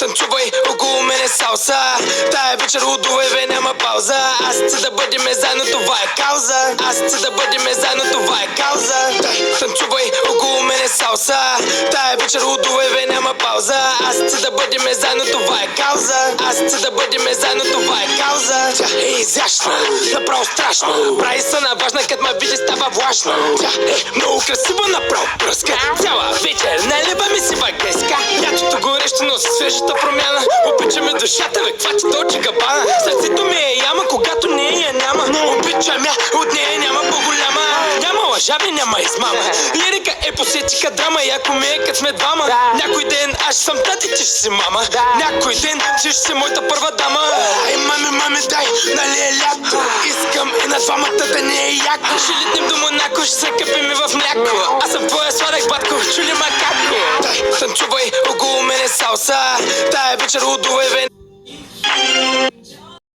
Танцувай около мене салса. Тая вечер удове няма пауза. Аз се да бъдеме заедно, това е кауза. Аз се да бъдеме заедно, това е кауза. Танцувай около мене салса. Тая вечер удове няма пауза. Аз се да бъдеме заедно, това е кауза. Аз се да бъдеме заедно, това е кауза. Тя е изящна, направо страшно. Прави се на важна, като ме види става влашна. Тя е много красива, направо пръска. Цяла вечер на леба ми си вагеска. Лятото горещо носи свежата промяна. Обичаме душата, бе, каква ти точи габана. Сърцето ми е яма, когато нея няма. Обичам я, от нея няма по-голяма. Няма лъжа, бе, няма измама. Лирика е посетика драма, яко ми е като сме двама. Някой ден аз ще съм тати, ти ще си мама. Някой ден ти ще си моята първа дама. Ай, мами, дай, нали е лято. Искам и на двамата да не е яко. Ще летнем до Монако, ще се къпим в мляко. Аз съм твоя сладък батко, чули ма како. Танцувай около мене салса. Тая вечер удове